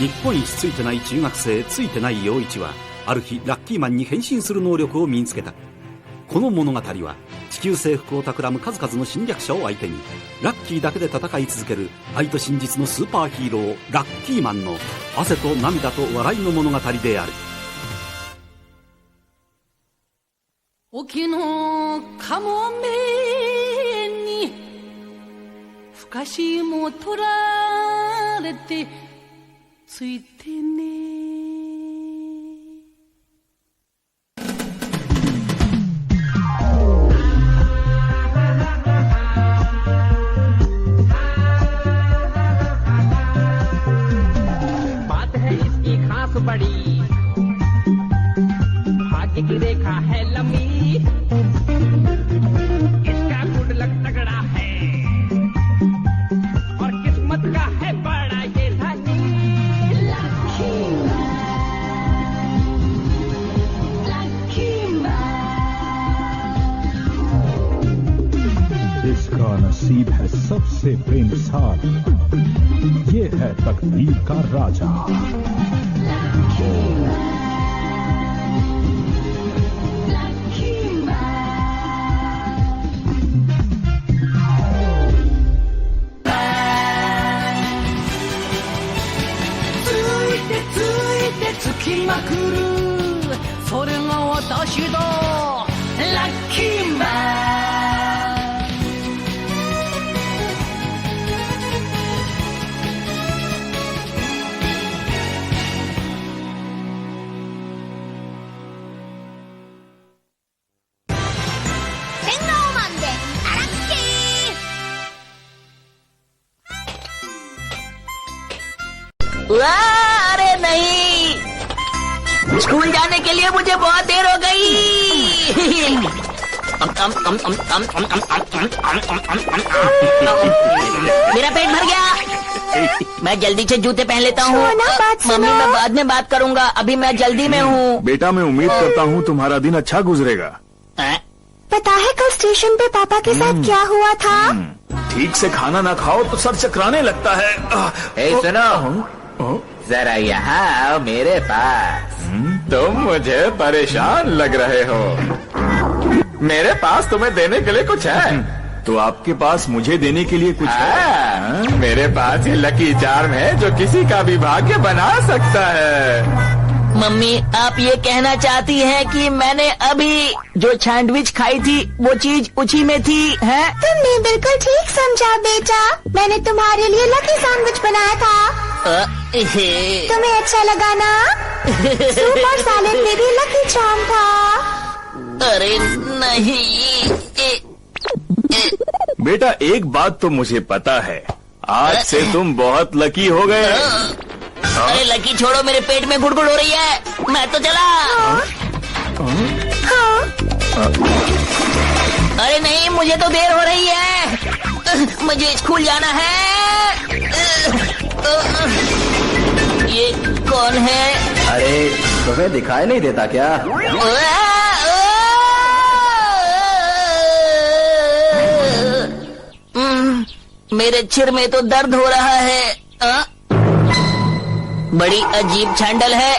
日本一ついてない中学生ついてない陽一はある日ラッキーマンに変身する能力を身につけた。この物語は地球征服を企む数々の侵略者を相手にラッキーだけで戦い続ける愛と真実のスーパーヒーローラッキーマンの汗と涙と笑いの物語である。沖のかもめにふかしも取られてついてね。बात है इसकी खास बड़ी भाग्य की रेखा है लंबी इसका गुड लक तगड़ा है और किस्मत का है बड़ा ये धनी। इसका नसीब है सबसे बेमिसाल, ये है तकदीर का राजा।つきまくるそれが私のラッキーマン。電脳マンでアラッキー。वाह, अरे नहीं, स्कूल जाने के लिए मुझे बहुत देर हो गई। मेरा पेट भर गया। मैं जल्दी से जूते पहन लेता हूँ। मम्मी, मैं बाद में बात करूँगा, अभी मैं जल्दी में हूँ। बेटा, मैं उम्मीद करता हूँ तुम्हारा दिन अच्छा गुजरेगा। पता है कल स्टेशन पे पापा के साथ क्या हुआ था? ठीक से खाना ना खाओ तो सर चकराने लगता है। सुनो, जरा यहाँ आओ मेरे पास। तुम मुझे परेशान लग रहे हो। मेरे पास तुम्हें देने के लिए कुछ है। तो आपके पास मुझे देने के लिए कुछ है? मेरे पास ये लकी चार्म है जो किसी का भी भाग्य बना सकता है। मम्मी, आप ये कहना चाहती हैं कि मैंने अभी जो सैंडविच खाई थी वो चीज उसी में थी, है? तुमने बिल्कुल ठीक समझा बेटा, मैंने तुम्हारे लिए लकी सैंडविच बनाया था। तुम्हें अच्छा लगा ना? सुपर सैलेड में भी लकी चार्म था। अरे नहीं। बेटा, एक बात तो मुझे पता है, आज से तुम बहुत लकी हो गए। अरे लकी छोड़ो, मेरे पेट में गुड़गुड़ हो रही है, मैं तो चला। अरे नहीं, मुझे तो देर हो रही है, मुझे स्कूल जाना है। ये कौन है? अरे तुम्हें दिखाई नहीं देता क्या? मेरे सिर में तो दर्द हो रहा है। बड़ी अजीब छांडल है।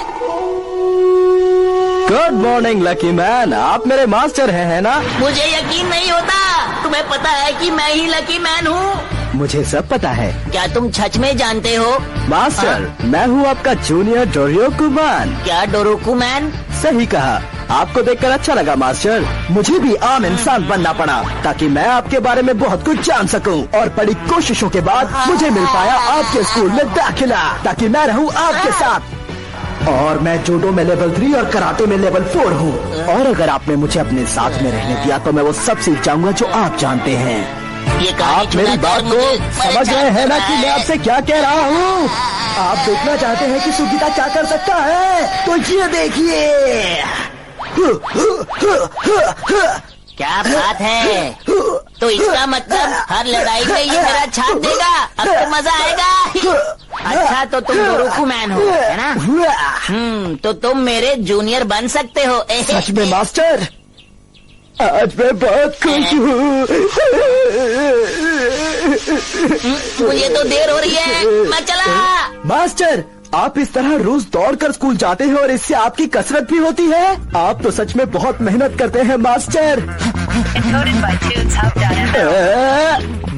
गुड मॉर्निंग लकी मैन, आप मेरे मास्टर हैं, है ना? मुझे यकीन नहीं होता, तुम्हें पता है कि मैं ही लकी मैन हूँ। मुझे सब पता है। क्या तुम सच में जानते हो? मास्टर, मैं हूँ आपका जूनियर डोरियोकुमान। क्या डोरोकुमैन? सही कहा, आपको देखकर अच्छा लगा मास्टर। मुझे भी आम इंसान बनना पड़ा ताकि मैं आपके बारे में बहुत कुछ जान सकूं, और बड़ी कोशिशों के बाद मुझे मिल पाया आपके स्कूल में दाखिला, ताकि मैं रहूं आपके साथ। और मैं जूडो में लेवल 3 और कराटे में लेवल 4 हूँ। और अगर आपने मुझे अपने साथ में रहने दिया तो मैं वो सब सीख जाऊंगा जो आप जानते हैं। आप मेरी बात को समझ रहे हैं ना कि मैं आपसे क्या कह रहा हूँ? आप देखना चाहते हैं कि सुगीता क्या कर सकता है, तो ये देखिए। क्या बात है? तो इसका मतलब हर लड़ाई में ये मेरा साथ देगा, अब तो मजा आएगा। अच्छा, तो तुम डोरोकुमैन हो, है ना? तो तुम मेरे जूनियर बन सकते हो। सच में मास्टर, आज मैं बहुत खुश हूँ। मुझे तो देर हो रही है, मैं चला। मास्टर, आप इस तरह रोज दौड़कर स्कूल जाते हैं और इससे आपकी कसरत भी होती है। आप तो सच में बहुत मेहनत करते हैं मास्टर।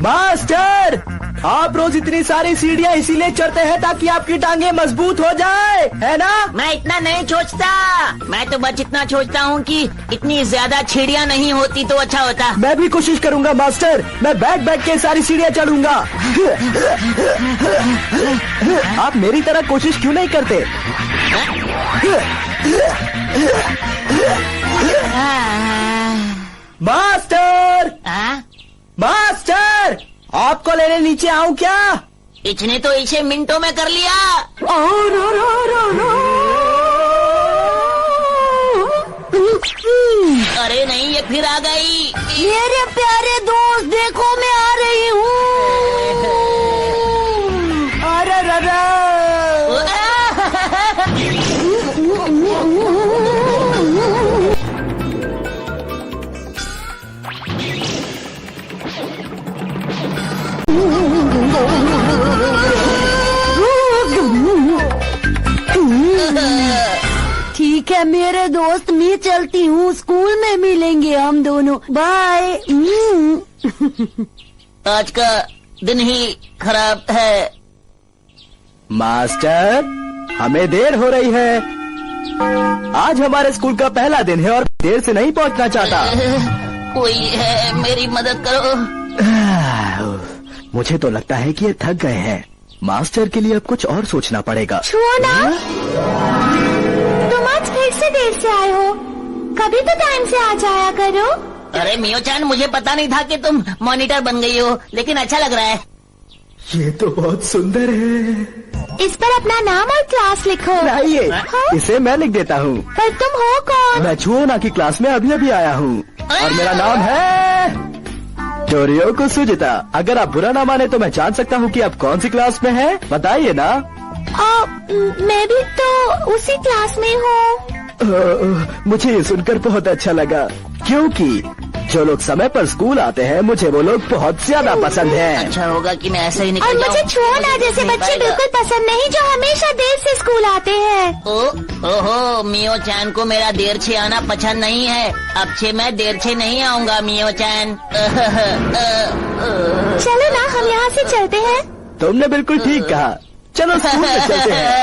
मास्टर, आप रोज इतनी सारी सीढ़ियाँ इसीलिए चढ़ते हैं ताकि आपकी टांगे मजबूत हो जाए, है ना? मैं इतना नहीं सोचता, मैं तो बस इतना सोचता हूँ कि इतनी ज्यादा सीढ़ियाँ नहीं होती तो अच्छा होता। मैं भी कोशिश करूँगा मास्टर, मैं बैठ के सारी सीढ़ियाँ चढ़ूंगा। आप मेरी तरह कोशिश क्यों नहीं करते? मास्टर, मास्टर, आपको लेने नीचे आऊं क्या? इसने तो इसे मिनटों में कर लिया। अरे नहीं, ये फिर आ गई। मेरे प्यारे दोस्त देखो, मैं आ रही हूँ। अरे रे, ठीक है मेरे दोस्त, मैं चलती हूँ, स्कूल में मिलेंगे हम दोनों, बाय। आज का दिन ही खराब है। मास्टर, हमें देर हो रही है। आज हमारे स्कूल का पहला दिन है और देर से नहीं पहुंचना चाहता। कोई है, मेरी मदद करो। मुझे तो लगता है कि ये थक गए हैं। मास्टर के लिए अब कुछ और सोचना पड़ेगा। छुओ ना, तुम आज फिर से देर से आए हो, कभी तो टाइम से आ जाया करो। अरे मियो-चान, मुझे पता नहीं था कि तुम मॉनिटर बन गई हो, लेकिन अच्छा लग रहा है। ये तो बहुत सुंदर है। इस पर अपना नाम और क्लास लिखो। नहीं, हाँ? इसे मैं लिख देता हूँ। पर तुम हो कौन? मैं छुओना की क्लास में अभी आया हूँ और मेरा नाम है टोरियो कुसुजिता। अगर आप बुरा ना माने तो मैं जान सकता हूँ कि आप कौन सी क्लास में हैं? बताइए ना। मैं भी तो उसी क्लास में हूँ। मुझे ये सुनकर बहुत अच्छा लगा, क्योंकि जो लोग समय पर स्कूल आते हैं मुझे वो लोग बहुत ज्यादा पसंद हैं। अच्छा होगा कि मैं ऐसे ही निकल और जाऊं। मुझे छुओना जैसे बच्चे बिल्कुल पसंद नहीं जो हमेशा देर से स्कूल आते हैं। ओहो, मियो-चान को मेरा देर से आना पसंद नहीं है। अब से मैं देर से नहीं आऊँगा मियो-चान। चलो ना, हम यहाँ से चलते हैं। तुमने बिल्कुल ठीक कहा, चलो स्कूल में चलते हैं।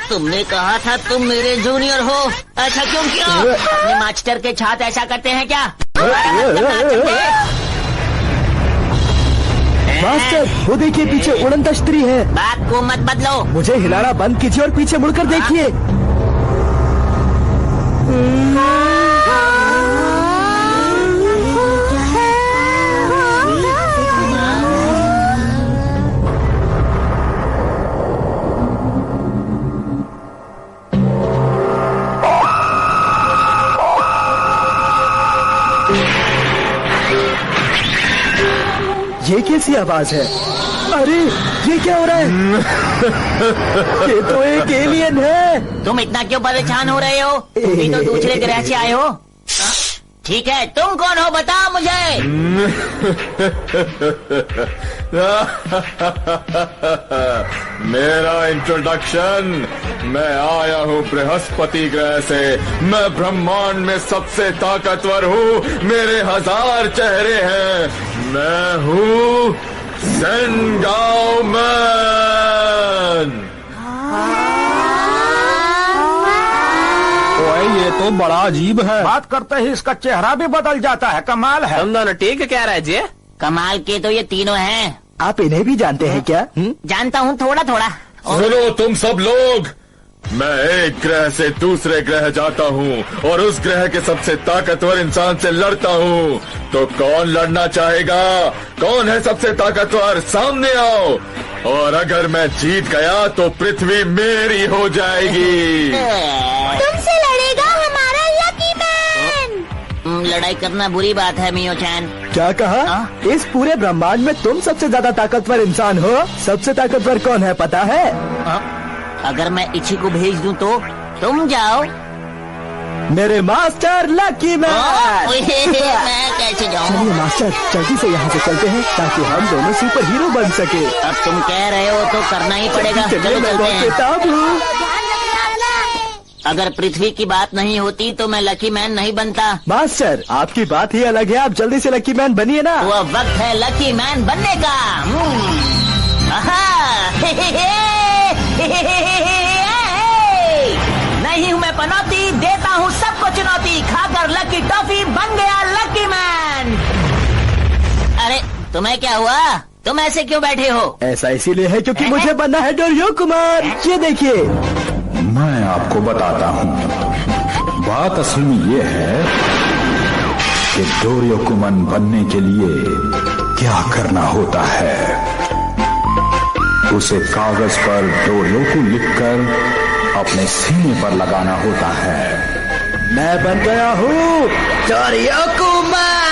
तुमने कहा था तुम मेरे जूनियर हो, ऐसा क्यों किया? अपने मास्टर के साथ ऐसा करते हैं क्या? मास्टर, वो देखिए पीछे उड़नता स्त्री है। बात को मत बदलो। मुझे हिलाना बंद कीजिए और पीछे मुड़कर देखिए। ये कैसी आवाज है? अरे ये क्या हो रहा है? ये तो एक एलियन है। तुम इतना क्यों परेशान हो रहे हो? तुम भी तो दूसरे ग्रह से आए हो। ठीक है, तुम कौन हो बताओ मुझे। मेरा इंट्रोडक्शन, मैं आया हूँ बृहस्पति ग्रह से। मैं ब्रह्मांड में सबसे ताकतवर हूँ, मेरे 1000 चेहरे हैं। मैं हूँ ज़ेंगाओ मैन। ये तो बड़ा अजीब है। बात करते ही इसका चेहरा भी बदल जाता है, कमाल है। तुम दोनों ठीक कह रहे जी? कमाल के तो ये तीनों हैं। आप इन्हें भी जानते हैं क्या? जानता हूँ थोड़ा थोड़ा। सुनो तुम सब लोग, मैं एक ग्रह से दूसरे ग्रह जाता हूँ और उस ग्रह के सबसे ताकतवर इंसान से लड़ता हूँ। तो कौन लड़ना चाहेगा? कौन है सबसे ताकतवर? सामने आओ। और अगर मैं जीत गया तो पृथ्वी मेरी हो जाएगी। तुमसे लड़ेगा हमारा लकी मैन। लड़ाई करना बुरी बात है मियो-चान। क्या कहा? इस पूरे ब्रह्मांड में तुम सबसे ज्यादा ताकतवर इंसान हो? सबसे ताकतवर कौन है पता है? अगर मैं इसी को भेज दूं तो तुम जाओ। मेरे मास्टर लकी मैन। मैं कैसे जाऊँ? चलिए मास्टर, जल्दी से यहाँ से चलते हैं ताकि हम दोनों सुपर हीरो बन सके। अब तुम कह रहे हो तो करना ही पड़ेगा। चलिए, चलो मैं चलते बहुत हैं। बेताब हूँ। अगर पृथ्वी की बात नहीं होती तो मैं लकी मैन नहीं बनता। मास्टर, आपकी बात ही अलग है, आप जल्दी से लकी मैन बनिए ना। वो वक्त है लकी मैन बनने का। नहीं हूँ मैं पनौती, देता हूँ सबको चुनौती, खाकर लकी टॉफी बन गया लकी मैन। अरे तुम्हें क्या हुआ? तुम ऐसे क्यों बैठे हो? ऐसा इसीलिए है क्योंकि मुझे बनना है डोरियो कुमार। ये देखिए, मैं आपको बताता हूँ, बात असल में ये है कि डोरियोकुमन बनने के लिए क्या करना होता है। उसे कागज पर डोरियोकु लिखकर अपने सीने पर लगाना होता है। मैं बन गया हूँ डोरियो कुमार।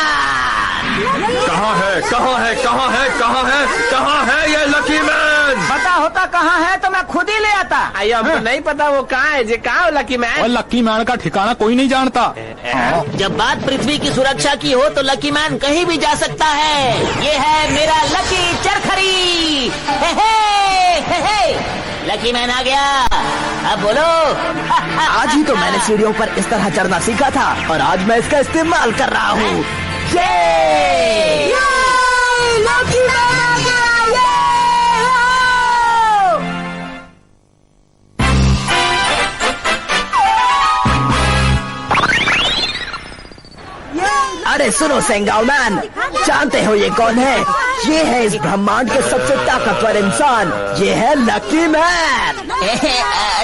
कहाँ है, कहाँ है, कहाँ है, कहाँ है, कहाँ है ये लकी मैन? पता होता कहाँ है तो मैं खुद ही ले आता। आइए, हमको नहीं पता वो कहाँ है। जे कहाँ हो लकी मैन? और लकी मैन का ठिकाना कोई नहीं जानता। जब बात पृथ्वी की सुरक्षा की हो तो लकी मैन कहीं भी जा सकता है। ये है मेरा लकी चरखड़ी। हे हे, लकी मैन आ गया। अब बोलो। आज ही तो मैंने सीढ़ियों पर इस तरह चढ़ना सीखा था और आज मैं इसका इस्तेमाल कर रहा हूँ। लकी मैन आ गया। अरे सुनो सेंगाओ मैन, जानते हो ये कौन है? ये है इस ब्रह्मांड के सबसे ताकतवर इंसान। ये है लकी मैन।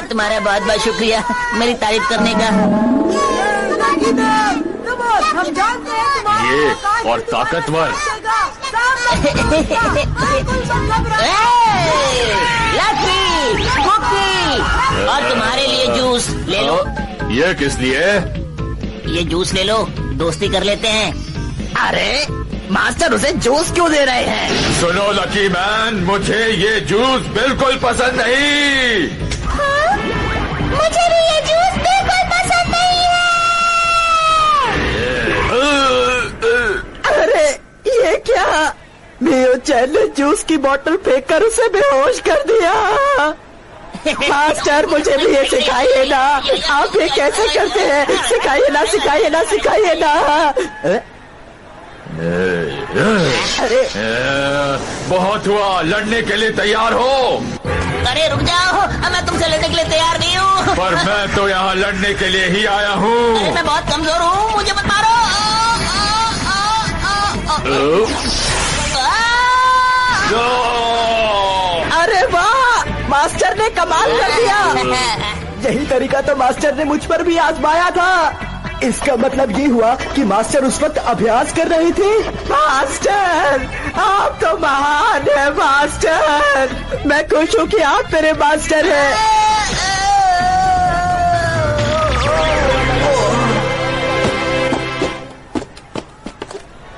तुम्हारा बहुत बहुत शुक्रिया मेरी तारीफ करने का। ये और ताकतवर। लकी कुकी, और तुम्हारे लिए जूस ले लो। ये किस लिए? ये जूस ले लो, दोस्ती कर लेते हैं। अरे मास्टर, उसे जूस क्यों दे रहे हैं? सुनो लकी मैन, मुझे ये जूस बिल्कुल पसंद नहीं। हाँ? मुझे भी ये जूस बिल्कुल पसंद नहीं है। अरे ये क्या? मियो चैन ने जूस की बोतल फेंक कर उसे बेहोश कर दिया। मास्टर, मुझे भी ये सिखाइए ना। आप ये कैसे करते हैं? सिखाइए ना, सिखाइए ना, सिखाइए ना। अरे बहुत हुआ, लड़ने के लिए तैयार हो? अरे रुक जाओ, मैं तुमसे लड़ने के लिए तैयार नहीं हूँ। पर मैं तो यहाँ लड़ने के लिए ही आया हूँ। अरे मैं बहुत कमजोर हूँ, मुझे मत मारो। अरे वाह, मास्टर ने कमाल कर दिया। यही तरीका तो मास्टर ने मुझ पर भी आजमाया था। इसका मतलब ये हुआ कि मास्टर उस वक्त अभ्यास कर रही थी। मास्टर, आप तो महान है मास्टर। मैं खुश हूँ कि आप मेरे मास्टर हैं।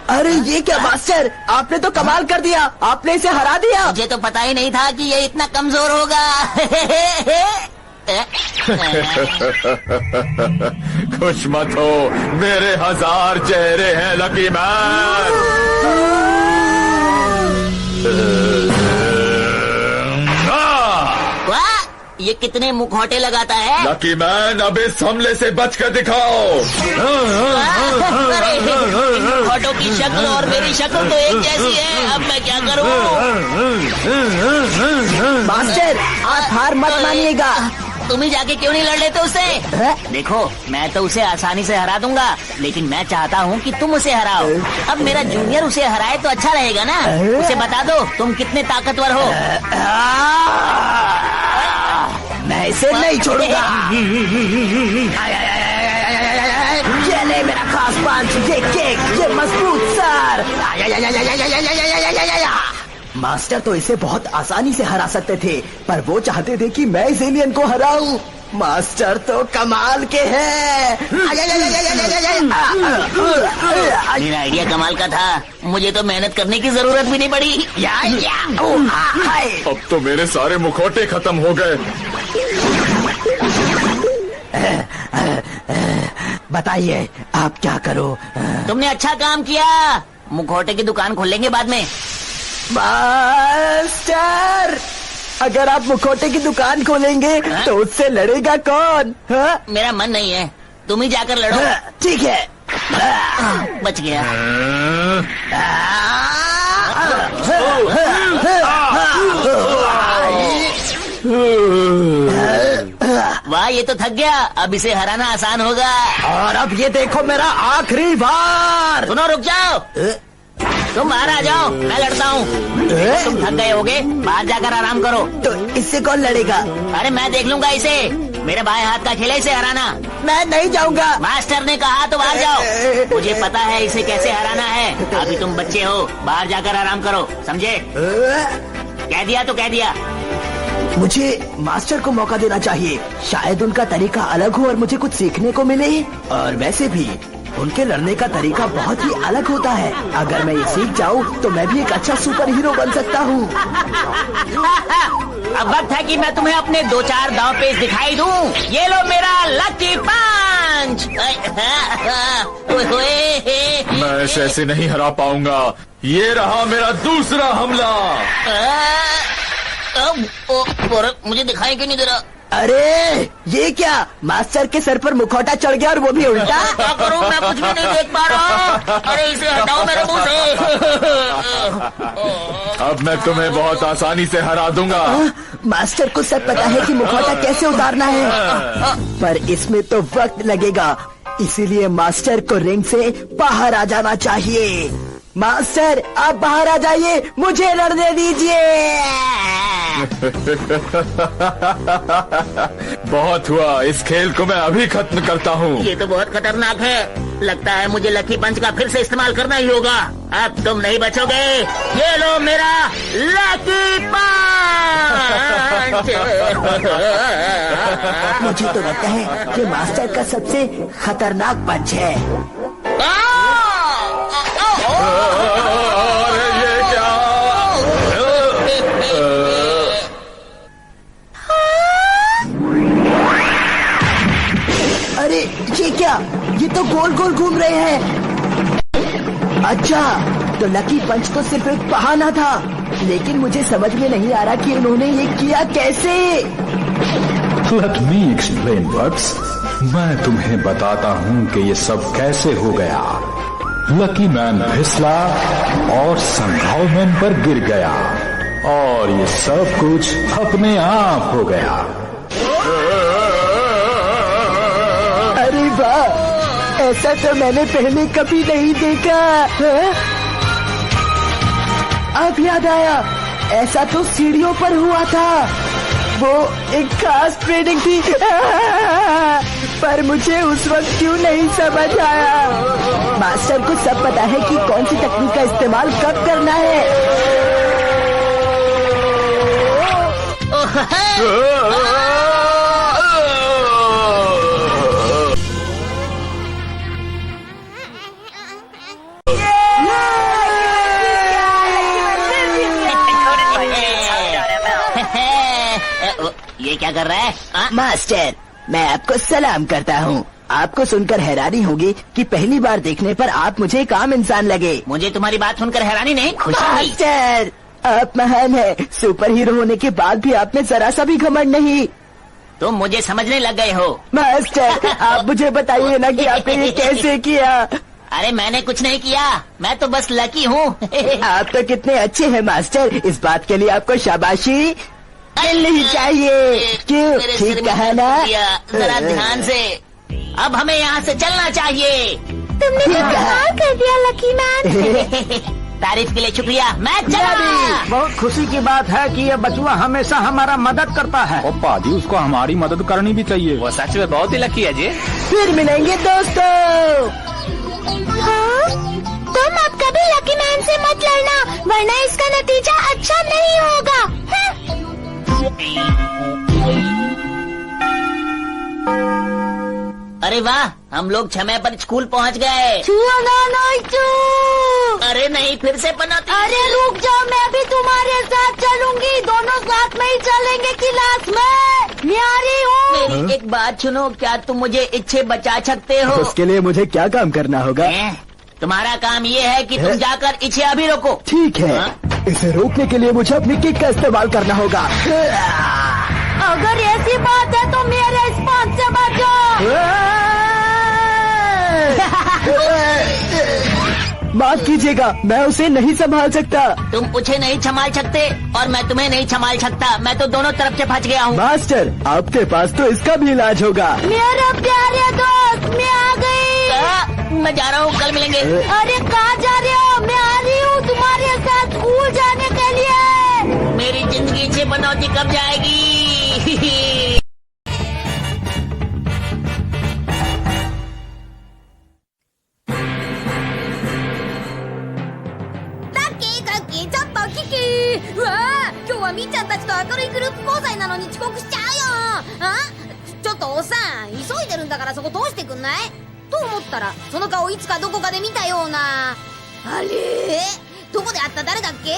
अरे ये क्या मास्टर, आपने तो कमाल कर दिया। आपने इसे हरा दिया। मुझे तो पता ही नहीं था कि ये इतना कमजोर होगा। खुश मत हो, मेरे 1000 चेहरे हैं लकी मैन। वाह, ये कितने मुखौटे लगाता है। लकी मैन, अब इस हमले से बचकर दिखाओ। अरे, इन मुखौटों की शक्ल और मेरी शक्ल तो एक जैसी है। अब मैं क्या करूं? मास्टर, आप हार मत मानिएगा। तुम ही जाके क्यों नहीं लड़ लेते उससे? देखो, मैं तो उसे आसानी से हरा दूंगा, लेकिन मैं चाहता हूँ कि तुम उसे हराओ। अब मेरा जूनियर उसे हराए तो अच्छा रहेगा ना। उसे बता दो तुम कितने ताकतवर हो। मैं इसे नहीं छोड़ूंगा। ये ले मेरा खास पंच, ये किक, ये मजबूत सर। मास्टर तो इसे बहुत आसानी से हरा सकते थे, पर वो चाहते थे कि मैं इस एलियन को हराऊं। मास्टर तो कमाल के हैं। मेरा आइडिया कमाल का था, मुझे तो मेहनत करने की जरूरत भी नहीं पड़ी। अब तो मेरे सारे मुखौटे खत्म हो गए। बताइए आप क्या करो। तुमने अच्छा काम किया, मुखौटे की दुकान खोलेंगे बाद में। मास्टर, अगर आप मुखौटे की दुकान खोलेंगे तो उससे लड़ेगा कौन? मेरा मन नहीं है, तुम ही जाकर लड़ो। ठीक है। बच गया। वाह, ये तो थक गया, अब इसे हराना आसान होगा। और अब ये देखो मेरा आखिरी बार। सुनो, रुक जाओ, तुम बाहर आ जाओ, मैं लड़ता हूँ। तुम थक गए होगे, बाहर जाकर आराम करो। तो इससे कौन लड़ेगा? अरे मैं देख लूंगा इसे, मेरे बाएं हाथ का खेल है इसे हराना। मैं नहीं जाऊंगा। मास्टर ने कहा तो बाहर जाओ, मुझे पता है इसे कैसे हराना है। अभी तुम बच्चे हो, बाहर जाकर आराम करो, समझे? कह दिया तो कह दिया। मुझे मास्टर को मौका देना चाहिए, शायद उनका तरीका अलग हो और मुझे कुछ सीखने को मिले। और वैसे भी उनके लड़ने का तरीका बहुत ही अलग होता है। अगर मैं ये सीख जाऊँ तो मैं भी एक अच्छा सुपर हीरो बन सकता हूँ। अब वक्त है कि मैं तुम्हें अपने 2-4 दांव पेच दिखाई दूं। ये लो मेरा लकी पंच। मैं इसे ऐसे नहीं हरा पाऊंगा। ये रहा मेरा दूसरा हमला। मुझे दिखाई क्यों नहीं दे रहा? अरे ये क्या, मास्टर के सर पर मुखौटा चढ़ गया और वो भी उल्टा। क्या करूं, मैं कुछ भी नहीं देख पा रहा। अरे इसे हटाओ मेरे मुंह से। अब मैं तुम्हें बहुत आसानी से हरा दूंगा। मास्टर को सब पता है कि मुखौटा कैसे उतारना है, पर इसमें तो वक्त लगेगा। इसीलिए मास्टर को रिंग से बाहर आ जाना चाहिए। मास्टर, आप बाहर आ जाइए, मुझे लड़ने दीजिए। बहुत हुआ, इस खेल को मैं अभी खत्म करता हूँ। ये तो बहुत खतरनाक है, लगता है मुझे लकी पंच का फिर से इस्तेमाल करना ही होगा। अब तुम नहीं बचोगे, ये लो मेरा लकी पंच। मुझे तो लगता है कि मास्टर का सबसे खतरनाक पंच है। अरे ये क्या? अरे ये क्या, ये तो गोल गोल घूम रहे हैं। अच्छा, तो लकी पंच तो सिर्फ एक बहाना था, लेकिन मुझे समझ में नहीं आ रहा कि उन्होंने ये किया कैसे। Let me explain, buds. मैं तुम्हें बताता हूँ कि ये सब कैसे हो गया। लकी मैन फिसला और संघाव मैन पर गिर गया और ये सब कुछ अपने आप हो गया। अरे वाह, ऐसा तो मैंने पहले कभी नहीं देखा। अब याद आया, ऐसा तो सीढ़ियों पर हुआ था। वो एक खास ट्रेनिंग थी, पर मुझे उस वक्त क्यों नहीं समझ आया। मास्टर को सब पता है कि कौन सी तकनीक का इस्तेमाल कब करना है। ये क्या कर रहा है? मास्टर, मैं आपको सलाम करता हूँ। आपको सुनकर हैरानी होगी कि पहली बार देखने पर आप मुझे एक आम इंसान लगे। मुझे तुम्हारी बात सुनकर हैरानी नहीं, खुशी हुई। मास्टर, आप महान हैं। सुपर हीरो होने के बाद भी आप में जरा सा भी घमंड नहीं। तुम मुझे समझने लग गए हो। मास्टर, आप मुझे बताइए ना कि आपने ये कैसे किया। अरे मैंने कुछ नहीं किया, मैं तो बस लकी हूँ। आप तो कितने अच्छे हैं मास्टर, इस बात के लिए आपको शाबाशी मिलनी चाहिए। क्यों, ठीक कहा ना? जरा ध्यान से, अब हमें यहाँ से चलना चाहिए। तुमने तो कमाल कर दिया लकी मैन। तारीफ के लिए शुक्रिया, मैं चला। बहुत खुशी की बात है कि ये बचुआ हमेशा हमारा मदद करता है। और पाजी, उसको हमारी मदद करनी भी चाहिए। वो सच में बहुत ही लकी है जी। फिर मिलेंगे दोस्तों। हाँ? तुम अब कभी लकी मैन से मत लड़ना, वरना इसका नतीजा अच्छा नहीं होगा। अरे वाह, हम लोग समय पर स्कूल पहुँच गए। अरे नहीं, फिर से पनौती। अरे रुक जाओ, मैं भी तुम्हारे साथ चलूंगी। दोनों साथ में ही चलेंगे क्लास में। मैं आ रही हूँ। मेरी एक बात सुनो, क्या तुम मुझे इससे बचा सकते हो? उसके लिए मुझे क्या काम करना होगा? तुम्हारा काम ये है कि तुम जाकर इसे अभी रोको। ठीक है। इसे रोकने के लिए मुझे अपनी किक का इस्तेमाल करना होगा। अगर ऐसी बात है तो मेरे स्पॉन से बचो। माफ कीजिएगा, मैं उसे नहीं संभाल सकता। तुम उसे नहीं संभाल सकते और मैं तुम्हें नहीं संभाल सकता। मैं तो दोनों तरफ से फंस गया हूँ। मास्टर, आपके पास तो इसका भी इलाज होगा। मेरा प्यारे दोस्त, मैं आ गई। मैं जा रहा हूँ, कल मिलेंगे। अरे कहाँ जा रहे हो? मैं आ रही हूँ तुम्हारे साथ स्कूल जाने के लिए। मेरी जिंदगी से बनौटी कब जाएगी?今日はみーちゃんたちと明るいグループ交際なのに遅刻しちゃうよ。ちょっとおっさん、急いでるんだからそこ通してくんない？と思ったらその顔いつかどこかで見たような。あれ？どこで会った誰だっけ？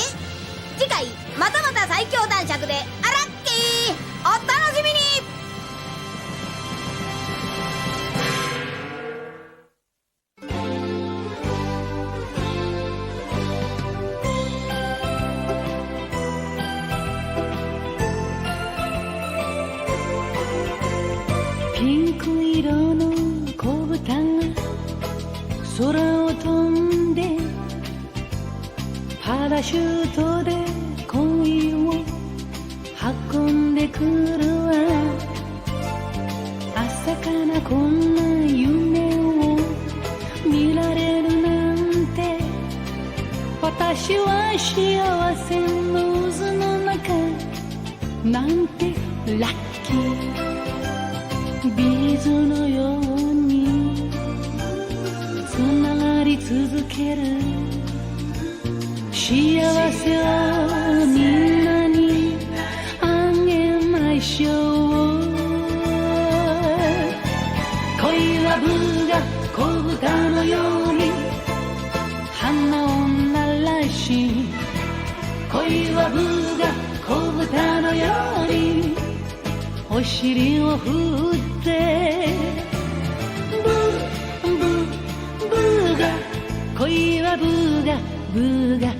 次回またまた最強男爵でアラッキー、お楽しみに。ピンク色の子豚が空を飛んでパラシュートで恋を運んでくるわ。朝からこんな夢を見られるなんて、私は幸せの渦の中なんてラッキー。ビーズのようにつながり続ける幸せをみんなにあげましょう。恋はブが子豚のように花を鳴らし、恋はブが子豚のようにお尻を振ってブーブーが恋はブーがブーが